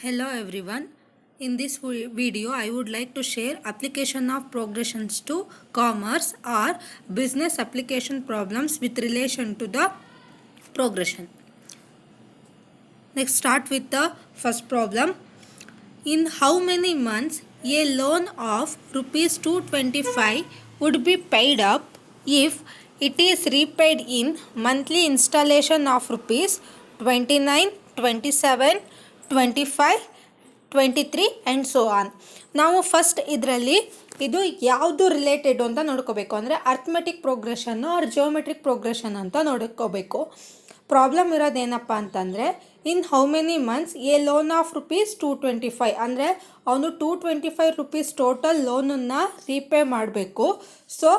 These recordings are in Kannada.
Hello everyone. In this video I would like to share application of progressions to commerce or business application problems with relation to the progression. Let's start with the first problem. In how many months a loan of rupees 225 would be paid up if it is repaid in monthly installation of rupees 29, 27, 25, 23 and so on. ನಾವು ಫಸ್ಟ್ ಇದರಲ್ಲಿ ಇದು ಯಾವುದು ರಿಲೇಟೆಡ್ ಅಂತ ನೋಡ್ಕೋಬೇಕು, ಅಂದರೆ ಅರ್ಥಮೆಟಿಕ್ ಪ್ರೋಗ್ರೆಷನ್ನು ಆರ್ ಜಿಯೋಮೆಟ್ರಿಕ್ ಪ್ರೋಗ್ರೆಷನ್ ಅಂತ ನೋಡ್ಕೋಬೇಕು. ಪ್ರಾಬ್ಲಮ್ ಇರೋದೇನಪ್ಪ ಅಂತಂದರೆ, in how many months A loan of rupees 225, ಅಂದರೆ ಅವನು 225 ರುಪೀಸ್ ಟೋಟಲ್ ಲೋನನ್ನು ರೀಪೇ ಮಾಡಬೇಕು. So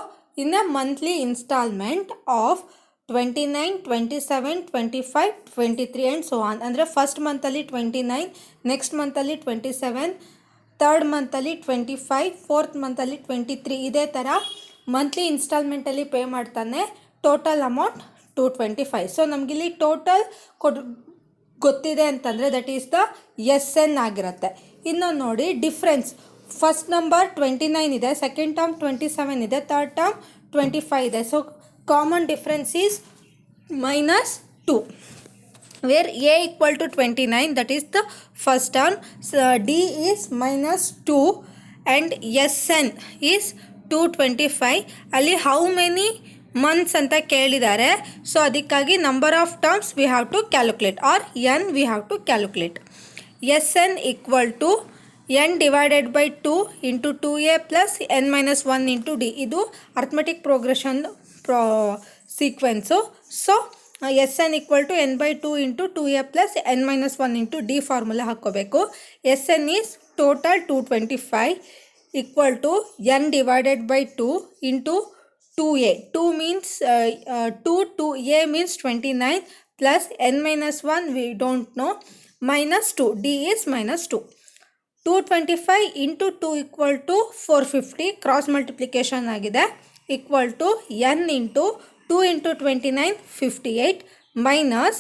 in a monthly instalment of 29, 27, 25, 23 and so on. ಅಂದರೆ ಫಸ್ಟ್ ಮಂತಲ್ಲಿ 29, ನೆಕ್ಸ್ಟ್ ಮಂತಲ್ಲಿ 27, ಥರ್ಡ್ ಮಂತಲ್ಲಿ 25, ಫೋರ್ತ್ ಮಂತಲ್ಲಿ 23, ಇದೇ ಥರ ಮಂತ್ಲಿ ಇನ್ಸ್ಟಾಲ್ಮೆಂಟಲ್ಲಿ ಪೇ ಮಾಡ್ತಾನೆ. Total amount 225. ಸೊ ನಮಗಿಲ್ಲಿ ಟೋಟಲ್ ಗೊತ್ತಿದೆ ಅಂತಂದರೆ that is the S N ಆಗಿರುತ್ತೆ. ಇನ್ನು ನೋಡಿ ಡಿಫ್ರೆನ್ಸ್, ಫಸ್ಟ್ ನಂಬರ್ 29 ಇದೆ, ಸೆಕೆಂಡ್ ಟರ್ಮ್ 27 ಇದೆ, ಥರ್ಡ್ ಟರ್ಮ್ 25 ಇದೆ. So common difference is -2, where a equal to 29, that is the first term, so d is -2 and sn is 225. ಅಲ್ಲಿ how many months ಅಂತ ಕೇಳಿದ್ದಾರೆ. ಸೊ ಅದಕ್ಕಾಗಿ number of terms we have to calculate, or n we have to calculate. sn equal to n divided by 2 into 2a plus n minus 1 into d. ಇದು arithmetic progression sequence. So s n equal to n by 2 into 2a plus n minus 1 into d formula ಹಾಕ್ಕೋಬೇಕು. S n is total 225 equal to n divided by 2 into 2a. 2 means 2a means 29 plus n minus 1 we don't know, minus 2, d is minus 2. 225 into 2 equal to 450, cross multiplication ಆಗಿದೆ, equal to n into 2 into 29 58 minus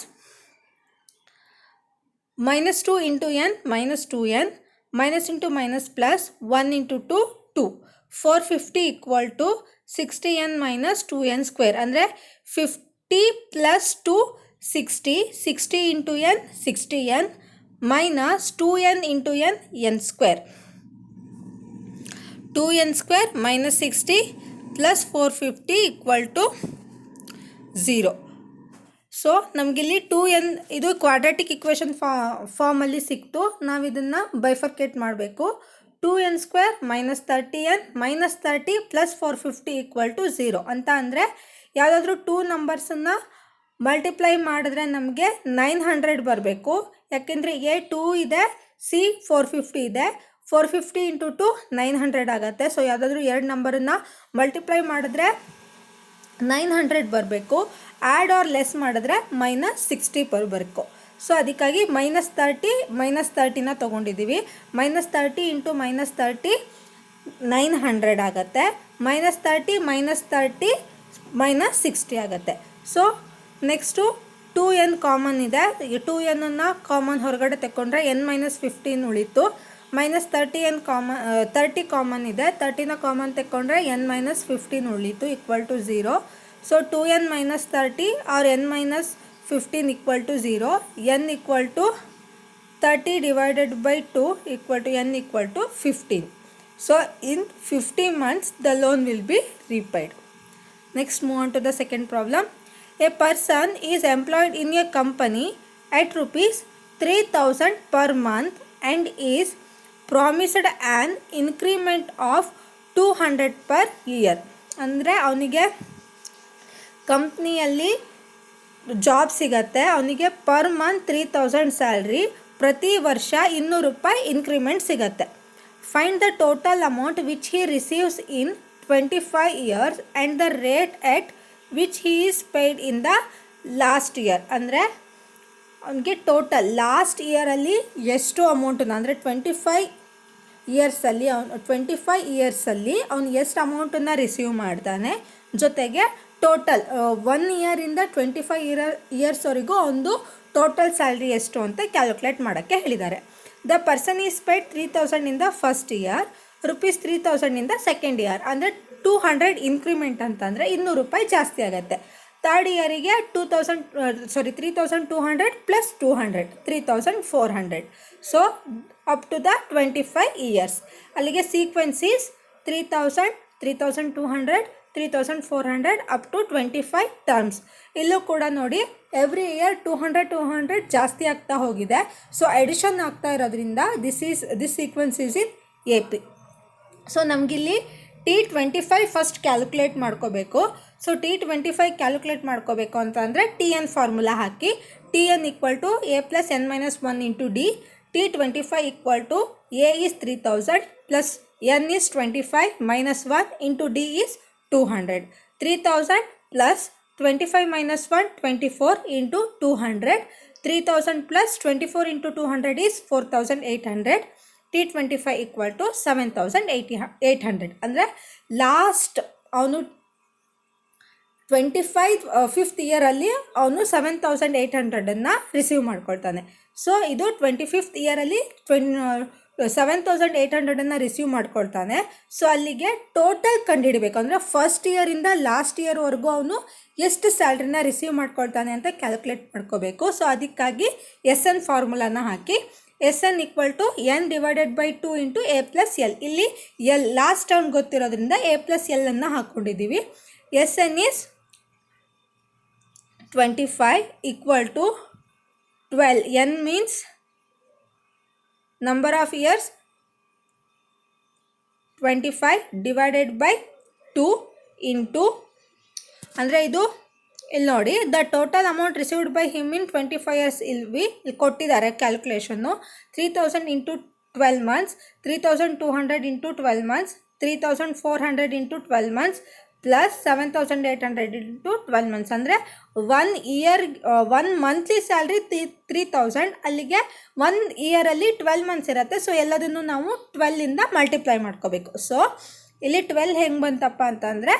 2 into n minus 2n, minus into minus plus 1 into 2 2. 450 equal to 60n minus 2n square, ಅಂದರೆ 50 plus 2 60, 60 into n 60n minus 2n into n n square, 2n square minus 60 plus 450 equal to 0. So ನಮಗಿಲ್ಲಿ 2n ಇದು ಕ್ವಾಡ್ರಾಟಿಕ್ ಇಕ್ವೇಷನ್ ಫಾರ್ಮಲ್ಲಿ ಸಿಕ್ತು. ನಾವು ಇದನ್ನು ಬೈಫರ್ಕೇಟ್ ಮಾಡಬೇಕು. 2n square minus 30n minus 30 plus 450 equal to 0 ಅಂತ. ಅಂದರೆ ಯಾವುದಾದ್ರೂ 2 ನಂಬರ್ಸನ್ನು ಮಲ್ಟಿಪ್ಲೈ ಮಾಡಿದ್ರೆ ನಮಗೆ 900 ಬರಬೇಕು. ಯಾಕೆಂದರೆ ಎ 2 ಇದೆ, ಸಿ 450 ಇದೆ. 450 ಇಂಟು 2 900 ಆಗುತ್ತೆ. ಸೊ ಯಾವುದಾದ್ರೂ 2 ನಂಬರನ್ನು ಮಲ್ಟಿಪ್ಲೈ ಮಾಡಿದ್ರೆ 900 ಬರಬೇಕು. ಆ್ಯಡ್ ಆರ್ ಲೆಸ್ ಮಾಡಿದ್ರೆ ಮೈನಸ್ 60 ಬರಬೇಕು. ಸೊ ಅದಕ್ಕಾಗಿ ಮೈನಸ್ 30ನ ತೊಗೊಂಡಿದ್ದೀವಿ. ಮೈನಸ್ 30 ಇಂಟು ಮೈನಸ್ 30 900 ಆಗುತ್ತೆ. ಮೈನಸ್ 30 ಮೈನಸ್ 30 ಮೈನಸ್ 60 ಆಗುತ್ತೆ. ಸೊ ನೆಕ್ಸ್ಟು 2n ಕಾಮನ್ ಇದೆ. 2nನ್ನು ಕಾಮನ್ ಹೊರಗಡೆ ತೆಕ್ಕೊಂಡ್ರೆ n ಮೈನಸ್ 15 ಉಳಿತು. ಮೈನಸ್ 30 ಕಾಮನ್ ಇದೆ, 30ನ ಕಾಮನ್ ತೆಕ್ಕೊಂಡ್ರೆ n ಮೈನಸ್ 15 ಉಳಿತು, equal to 0. So 2n minus 30 or n minus 15 equal to 0. n equal to 30 divided by 2 equal to n equal to 15. So in 50 months the loan will be repaid. Next, move on to the second problem. A person is employed in a company at rupees 3000 per month and is promised an increment of 200 per year. ಅಂದರೆ ಅವನಿಗೆ ಕಂಪ್ನಿಯಲ್ಲಿ ಜಾಬ್ ಸಿಗತ್ತೆ, ಅವನಿಗೆ ಪರ್ ಮಂತ್ 3000 ಸ್ಯಾಲ್ರಿ, ಪ್ರತಿ ವರ್ಷ 200 ರೂಪಾಯಿ ಇನ್ಕ್ರಿಮೆಂಟ್ ಸಿಗತ್ತೆ. Find the total amount which he receives in 25 years and the rate at which he is paid in the last year. ಅಂದರೆ ಅವನಿಗೆ ಟೋಟಲ್ ಲಾಸ್ಟ್ ಇಯರಲ್ಲಿ ಎಷ್ಟು ಅಮೌಂಟನ್ನು, ಅಂದರೆ 25 ಇಯರ್ಸಲ್ಲಿ ಅವನು ಎಷ್ಟು ಅಮೌಂಟನ್ನು ರಿಸೀವ್ ಮಾಡ್ತಾನೆ, ಜೊತೆಗೆ ಟೋಟಲ್ 1 ಇಯರಿಂದ 25 ಇಯರ್ಸ್ವರೆಗೂ ಒಂದು ಟೋಟಲ್ ಸ್ಯಾಲ್ರಿ ಎಷ್ಟು ಅಂತ ಕ್ಯಾಲ್ಕುಲೇಟ್ ಮಾಡೋಕ್ಕೆ ಹೇಳಿದ್ದಾರೆ. The person is paid 3000 in the first year, ₹3000 in the second year. ಅಂದರೆ 200 ಇನ್ಕ್ರಿಮೆಂಟ್ ಅಂತಂದರೆ ₹200 ಜಾಸ್ತಿ ಆಗುತ್ತೆ. ಥರ್ಡ್ ಇಯರಿಗೆ 3200 plus 200 3400. So up to the 25 years. ಅಲ್ಲಿಗೆ sequence is 3000, 3200, 3400 up to 25 terms. ಇಲ್ಲೂ ಕೂಡ ನೋಡಿ ಎವ್ರಿ ಇಯರ್ 200 ಜಾಸ್ತಿ ಆಗ್ತಾ ಹೋಗಿದೆ. ಸೊ ಎಡಿಷನ್ ಆಗ್ತಾ ಇರೋದ್ರಿಂದ this sequence is in AP. So ನಮಗಿಲ್ಲಿ T25 ಫಸ್ಟ್ ಕ್ಯಾಲ್ಕುಲೇಟ್ ಮಾಡ್ಕೋಬೇಕು. ಸೊ T25 ಕ್ಯಾಲ್ಕುಲೇಟ್ ಮಾಡ್ಕೋಬೇಕು ಅಂತ ಅಂದರೆ TN ಫಾರ್ಮುಲಾ ಹಾಕಿ, TN equal to A plus N-1 into D. T25 equal to A is 3000 plus N is 25 minus 1 into D is 200. 3000 plus 25 minus 1 24 into 200. 3000 plus 24 into 200 is 4800. T25 equal to 7800. ಅಂದರೆ ಲಾಸ್ಟ್ ಅವನು 5th ಇಯರಲ್ಲಿ ಅವನು 7800 ರಿಸೀವ್ ಮಾಡ್ಕೊಳ್ತಾನೆ. ಸೊ ಇದು 25th ಇಯರಲ್ಲಿ 7800 ರಿಸೀವ್ ಮಾಡ್ಕೊಳ್ತಾನೆ. ಸೊ ಅಲ್ಲಿಗೆ ಟೋಟಲ್ ಕಂಡುಹಿಡಬೇಕು. ಅಂದರೆ ಫಸ್ಟ್ ಇಯರಿಂದ ಲಾಸ್ಟ್ ಇಯರ್ವರೆಗೂ ಅವನು ಎಷ್ಟು ಸ್ಯಾಲ್ರಿನ ರಿಸೀವ್ ಮಾಡ್ಕೊಳ್ತಾನೆ ಅಂತ ಕ್ಯಾಲ್ಕುಲೇಟ್ ಮಾಡ್ಕೋಬೇಕು. ಸೊ ಅದಕ್ಕಾಗಿ SN ಫಾರ್ಮುಲಾನ ಹಾಕಿ, SN equal to N divided by 2 into A plus L. ಇಲ್ಲಿ L ಲಾಸ್ಟ್ ಟರ್ಮ್ ಗೊತ್ತಿರೋದ್ರಿಂದ A ಪ್ಲಸ್ L ಅನ್ನು ಹಾಕ್ಕೊಂಡಿದ್ದೀವಿ. SN is 25 equal to 12. N means number of years, 25 divided by 2 into, ಅಂದರೆ ಇದು ಇಲ್ಲಿ ನೋಡಿ the total amount received by him in 25 years. ಇಲ್ಲಿ ಕೊಟ್ಟಿದ್ದಾರೆ ಕ್ಯಾಲ್ಕುಲೇಷನ್ನು. 3000 into 12 months, 3200 into 12 months, 3400 into 12 months plus 7800 into 12 months. ಅಂದರೆ 1 ಮಂತ್ಲಿ ಸ್ಯಾಲ್ರಿ 3000. ಅಲ್ಲಿಗೆ 1 ಇಯರಲ್ಲಿ 12 ಮಂತ್ಸ್ ಇರುತ್ತೆ. ಸೊ ಎಲ್ಲದನ್ನು ನಾವು 12ಇಂದ ಮಲ್ಟಿಪ್ಲೈ ಮಾಡ್ಕೋಬೇಕು. ಸೊ ಇಲ್ಲಿ 12 ಹೆಂಗೆ ಬಂತಪ್ಪ ಅಂತಂದರೆ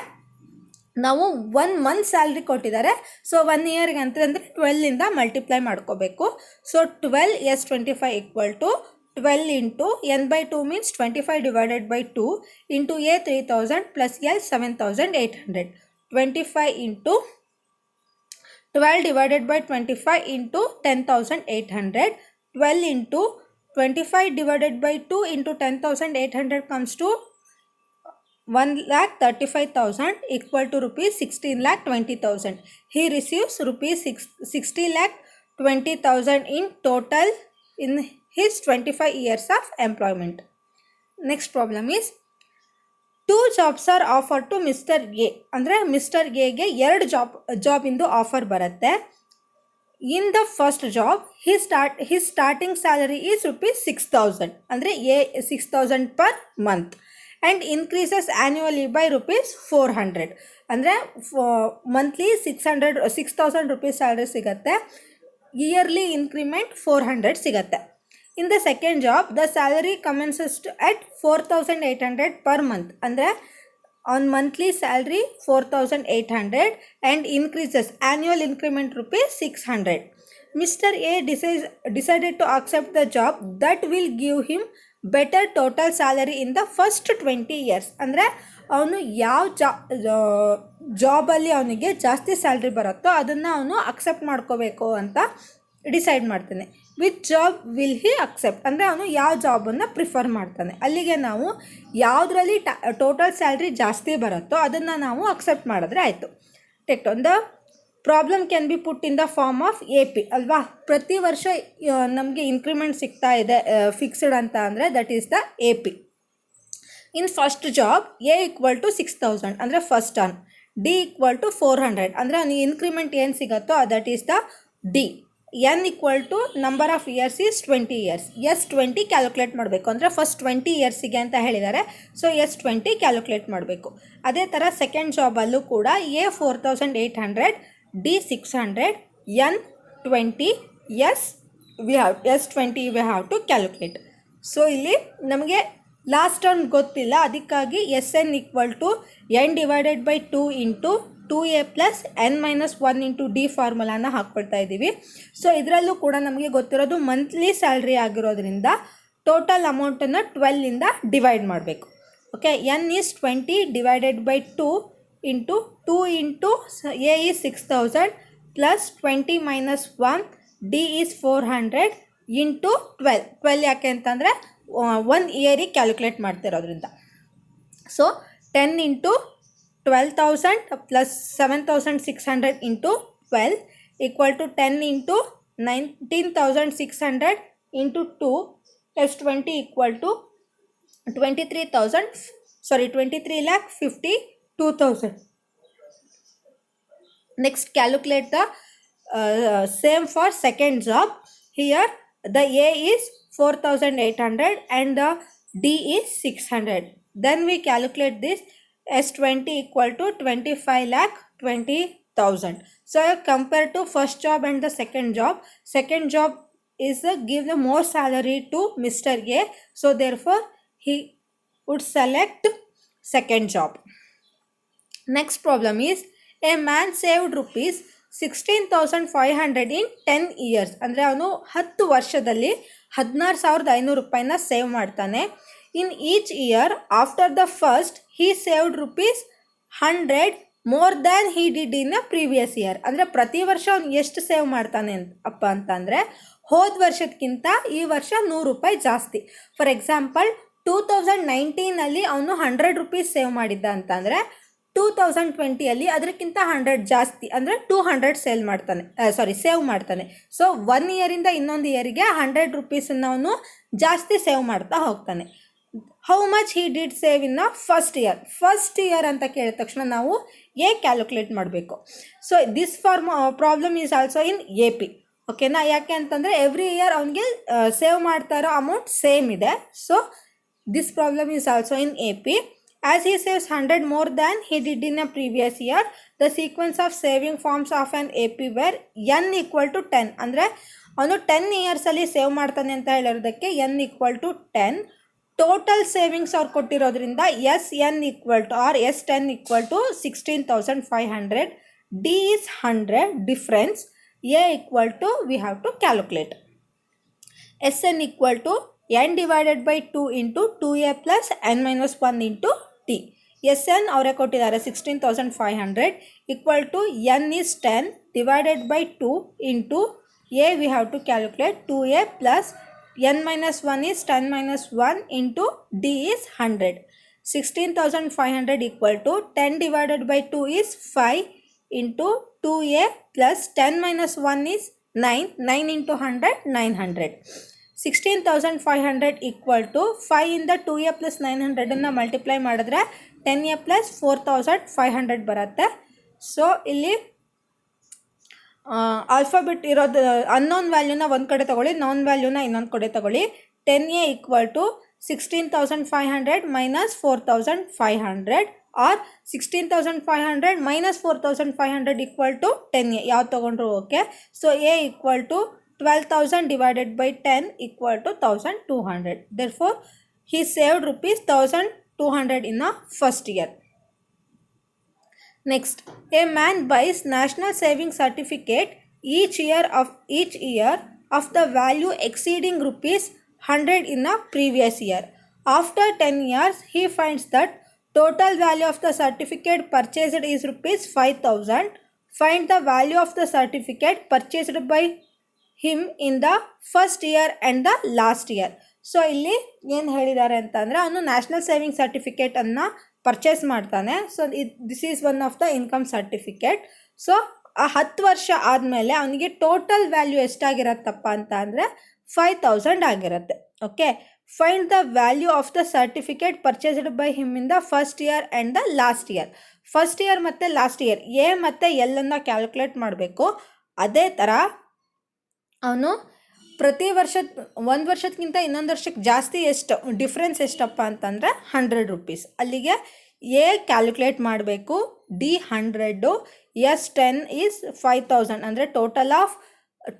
ನಾವು 1 ಮಂತ್ ಸ್ಯಾಲ್ರಿ ಕೊಟ್ಟಿದ್ದಾರೆ. ಸೊ 1 ಇಯರ್ಗೆ ಅಂತಂದರೆ 12ಇಂದ ಮಲ್ಟಿಪ್ಲೈ ಮಾಡ್ಕೋಬೇಕು. So 12 S25 equal to 12 into N by 2 means 25 divided by 2 into A 3000 plus L 7800. 25 into 12 divided by 25 into 10800. 12 into 25 divided by 2 into 10800 comes to 1,35,000 equal to rupees 16,20,000. He receives rupees 60,20,000 in total in his 25 years of employment. Next problem is 2 jobs are offered to Mr. A. ಅಂದರೆ ಮಿಸ್ಟರ್ ಎಗೆ 2 ಜಾಬಿಂದು ಆಫರ್ ಬರುತ್ತೆ. In the first job, his starting salary is rupees 6,000. ಅಂದರೆ A 6,000 per month and increases annually by rupees 400. ಅಂದರೆ ಮಂತ್ಲಿ 6,000 rupees ಸ್ಯಾಲ್ರಿ ಸಿಗುತ್ತೆ. ಇಯರ್ಲಿ ಇನ್ಕ್ರಿಮೆಂಟ್ 400 ಸಿಗುತ್ತೆ. In the second job, the salary commences at 4,800 per month. ಅಂದರೆ on monthly salary 4,800 and increases annual increment rupees 600. Mr. A decided to accept the job that will give him better total salary in the first 20 years. ಅಂದರೆ ಅವನು ಯಾವ ಜಾಬಲ್ಲಿ ಅವನಿಗೆ ಜಾಸ್ತಿ ಸ್ಯಾಲ್ರಿ ಬರುತ್ತೋ ಅದನ್ನು ಅವನು ಅಕ್ಸೆಪ್ಟ್ ಮಾಡ್ಕೋಬೇಕು ಅಂತ ಡಿಸೈಡ್ ಮಾಡ್ತಾನೆ. Which job will he accept, ಅಂದರೆ ಅವನು ಯಾವ ಜಾಬನ್ನು ಪ್ರಿಫರ್ ಮಾಡ್ತಾನೆ. ಅಲ್ಲಿಗೆ ನಾವು ಯಾವುದರಲ್ಲಿ ಟೋಟಲ್ ಸ್ಯಾಲ್ರಿ ಜಾಸ್ತಿ ಬರುತ್ತೋ ಅದನ್ನು ನಾವು ಅಕ್ಸೆಪ್ಟ್ ಮಾಡಿದ್ರೆ ಆಯಿತು. Text on the problem can be put in the form of AP ಅಲ್ವಾ. ಪ್ರತಿ ವರ್ಷ ನಮಗೆ ಇನ್ಕ್ರಿಮೆಂಟ್ ಸಿಗ್ತಾ ಇದೆ ಫಿಕ್ಸ್ಡ್ ಅಂತ ಅಂದರೆ that is the AP. In first job A equal to 6,000 ಅಂದರೆ first turn. D equal to 400 ಅಂದರೆ ಅವನಿಗೆ ಇನ್ಕ್ರಿಮೆಂಟ್ ಏನು ಸಿಗುತ್ತೋ that is the D. N equal to number of years is 20 years. S20 calculate ಮಾಡಬೇಕು. ಅಂದರೆ ಫಸ್ಟ್ 20 ಇಯರ್ಸಿಗೆ ಅಂತ ಹೇಳಿದ್ದಾರೆ. ಸೊ S20 ಕ್ಯಾಲ್ಕುಲೇಟ್ ಮಾಡಬೇಕು. ಅದೇ ಥರ ಸೆಕೆಂಡ್ ಜಾಬಲ್ಲೂ ಕೂಡ A 4,800, D 600, N 20, S20 we have to calculate. So ಇಲ್ಲಿ ನಮಗೆ ಲಾಸ್ಟ್ ಟರ್ಮ್ ಗೊತ್ತಿಲ್ಲ, ಅದಕ್ಕಾಗಿ SN equal to N divided by 2 into 2a plus n-1 into d ಫಾರ್ಮುಲಾನ ಹಾಕ್ಕೊಳ್ತಾ ಇದ್ದೀವಿ. ಸೊ ಇದರಲ್ಲೂ ಕೂಡ ನಮಗೆ ಗೊತ್ತಿರೋದು ಮಂತ್ಲಿ ಸ್ಯಾಲ್ರಿ ಆಗಿರೋದ್ರಿಂದ ಟೋಟಲ್ ಅಮೌಂಟನ್ನು 12ಇಂದ ಡಿವೈಡ್ ಮಾಡಬೇಕು. Okay, n is 20 divided by 2 into 2 into a is 6000 plus 20 minus 1 d is 400 into 12 ಯಾಕೆ ಅಂತಂದರೆ 1 ಇಯರಿಗೆ ಕ್ಯಾಲ್ಕುಲೇಟ್ ಮಾಡ್ತಿರೋದ್ರಿಂದ. So 10 into 12,000 plus 7,600 into 12 equal to 10 into 19,600 into 2 plus 20 equal to 23,52,000. Next, calculate the same for second job. Here the A is 4,800 and the D is 600. Then we calculate this as 20 equal to 25,20,000. So compared to first job and the second job is give the more salary to Mr. A. So therefore he would select second job. Next problem is a man saved rupees 16,500 in 10 years. ಅಂದರೆ ಅವನು 10 ವರ್ಷದಲ್ಲಿ 16,500 ರೂಪಾಯಿನ ಸೇವ್ ಮಾಡ್ತಾನೆ. In each year after the first he saved rupees 100 more than he did in a previous year. ಅಂದರೆ ಪ್ರತಿ ವರ್ಷ ಅವನು ಎಷ್ಟು ಸೇವ್ ಮಾಡ್ತಾನೆ ಅಂತಂದರೆ ಹೋದ ವರ್ಷಕ್ಕಿಂತ ಈ ವರ್ಷ 100 ರೂಪಾಯಿ ಜಾಸ್ತಿ. ಫಾರ್ ಎಕ್ಸಾಂಪಲ್ 2019 ಅವನು 100 ರೂಪೀಸ್ ಸೇವ್ ಮಾಡಿದ್ದ ಅಂತಂದರೆ 2020 ಅದಕ್ಕಿಂತ 100 ಜಾಸ್ತಿ ಅಂದರೆ 200 ಸೇವ್ ಮಾಡ್ತಾನೆ. ಸೊ 1 ಇಯರಿಂದ ಇನ್ನೊಂದು ಇಯರಿಗೆ 100 ರೂಪೀಸನ್ನು ಅವನು ಜಾಸ್ತಿ ಸೇವ್ ಮಾಡ್ತಾ ಹೋಗ್ತಾನೆ. How much he did save in first year ಅಂತ ಕೇಳಿದ ತಕ್ಷಣ ನಾವು ಕ್ಯಾಲ್ಕುಲೇಟ್ ಮಾಡಬೇಕು. So this problem is also in AP. ಓಕೆನಾ, ಯಾಕೆ ಅಂತಂದರೆ ಎವ್ರಿ ಇಯರ್ ಅವನಿಗೆ ಸೇವ್ ಮಾಡ್ತಾ ಇರೋ ಅಮೌಂಟ್ ಸೇಮ್ ಇದೆ. So this problem is also in AP. As he saves 100 more than he did in a previous year, the sequence of saving forms of an AP were n equal to 10. ಅಂದರೆ ಅವನು 10 ಇಯರ್ಸಲ್ಲಿ ಸೇವ್ ಮಾಡ್ತಾನೆ ಅಂತ ಹೇಳಿರೋದಕ್ಕೆ n equal to 10. Total savings ಅವ್ರು ಕೊಟ್ಟಿರೋದ್ರಿಂದ SN equal to or S10 equal to 16,500. D is 100 difference. A equal to we have to calculate. SN equal to n divided by 2 into 2a plus n-1 into t. SN ಅವರೇ ಕೊಟ್ಟಿದ್ದಾರೆ 16,500 equal to n is 10 divided by 2 into a we have to calculate 2a plus n-1 is 10 minus 1 into d is 100. 16,500 equal to 10 divided by 2 is 5 into 2a plus 10 minus 1 is 9 into 100 900. 16,500 equal to 5 ಇಂದ 2a plus 900 ಮಲ್ಟಿಪ್ಲೈ ಮಾಡಿದ್ರೆ 10a plus 4,500 ಬರುತ್ತೆ. ಸೊ ಇಲ್ಲಿ ಆಲ್ಫಾಬೆಟ್ ಇರೋದು ಅನ್ನೋನ್ ವ್ಯಾಲ್ಯೂನ ಒಂದು ಕಡೆ ತಗೊಳ್ಳಿ, ನಾನ್ ವ್ಯಾಲ್ಯೂನ ಇನ್ನೊಂದು ಕಡೆ ತಗೊಳ್ಳಿ. 10a equal to 16,500 minus 4,500 or 16,500 minus 4,500 equal to 10a. ಯಾವ್ದು ತಗೊಂಡ್ರು okay. So a equal to 12,000 divided by 10 equal to 1,200. Therefore, he saved rupees 1,200 in the first year. Next, a man buys national saving certificate each year of the value exceeding rupees 100 in the previous year. After 10 years, he finds that total value of the certificate purchased is rupees 5,000. Find the value of the certificate purchased by him in the first year and the last year. So ಇಲ್ಲಿ ಏನು ಹೇಳಿದ್ದಾರೆ ಅಂತಂದರೆ ಅವನು ನ್ಯಾಷನಲ್ ಸೇವಿಂಗ್ ಸರ್ಟಿಫಿಕೇಟನ್ನು ಪರ್ಚೇಸ್ ಮಾಡ್ತಾನೆ. So this is one of the income certificate. So ಆ 10 ವರ್ಷ ಆದಮೇಲೆ ಅವನಿಗೆ ಟೋಟಲ್ ವ್ಯಾಲ್ಯೂ ಎಷ್ಟಾಗಿರತ್ತಪ್ಪ ಅಂತ ಅಂದರೆ 5,000 ಆಗಿರುತ್ತೆ. Okay, find the value of the certificate purchased by him in the first year and the last year. First year ಮತ್ತು ಲಾಸ್ಟ್ ಇಯರ್ ಎ ಮತ್ತು ಎಲ್ಲನ್ನು ಕ್ಯಾಲ್ಕುಲೇಟ್ ಮಾಡಬೇಕು. ಅದೇ ಥರ ಅವನು ಪ್ರತಿ ಒಂದು ವರ್ಷಕ್ಕಿಂತ ಇನ್ನೊಂದು ವರ್ಷಕ್ಕೆ ಜಾಸ್ತಿ ಎಷ್ಟು ಡಿಫ್ರೆನ್ಸ್ ಎಷ್ಟಪ್ಪ ಅಂತಂದರೆ 100 ರೂಪೀಸ್. ಅಲ್ಲಿಗೆ ಎ ಕ್ಯಾಲ್ಕುಲೇಟ್ ಮಾಡಬೇಕು, ಡಿ 100, S10 ಈಸ್ 5,000 ಅಂದರೆ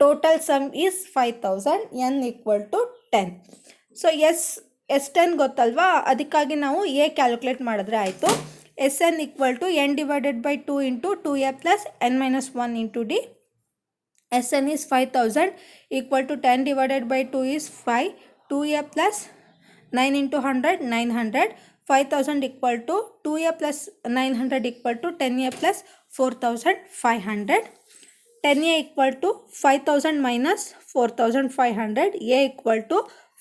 total some is 5,000, n equal to 10. So S10 ಗೊತ್ತಲ್ವಾ, ಅದಕ್ಕಾಗಿ ನಾವು ಎ ಕ್ಯಾಲ್ಕುಲೇಟ್ ಮಾಡಿದ್ರೆ ಆಯಿತು. Sn equal to n divided by 2 into 2a plus n minus 1 into d. Sn is 5000 equal to 10 divided by 2 is 5. 2a plus 9 into 100, 900. 5000 equal to 2a plus 900 equal to 10a plus 4500. 10a equal to 5000 minus 4500. A equal to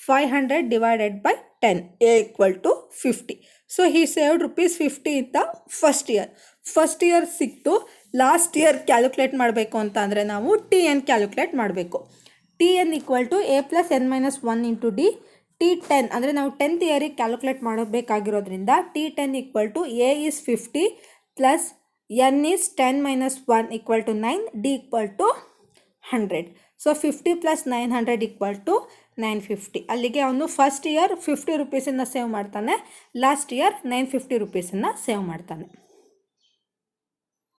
500 divided by 10. A equal to 50. So he saved rupees 50 in the first year. First year ಸಿಕ್ತು. ಲಾಸ್ಟ್ ಇಯರ್ ಕ್ಯಾಲ್ಕುಲೇಟ್ ಮಾಡಬೇಕು ಅಂತ ಅಂದರೆ ನಾವು ಟಿ ಎನ್ ಕ್ಯಾಲ್ಕುಲೇಟ್ ಮಾಡಬೇಕು. T n equal to a plus n minus 1 into d. T10 ಅಂದರೆ ನಾವು 10th ಇಯರಿಗೆ ಕ್ಯಾಲ್ಕುಲೇಟ್ ಮಾಡಬೇಕಾಗಿರೋದ್ರಿಂದ T10 equal to a is 50 plus n is 10 minus 1 equal to 9, d equal to 100. So 50 plus 900 equal to 950. ಅಲ್ಲಿಗೆ ಅವನು ಫಸ್ಟ್ ಇಯರ್ 50 ರುಪೀಸನ್ನು ಸೇವ್ ಮಾಡ್ತಾನೆ, ಲಾಸ್ಟ್ ಇಯರ್ 950 ರುಪೀಸನ್ನು ಸೇವ್ ಮಾಡ್ತಾನೆ.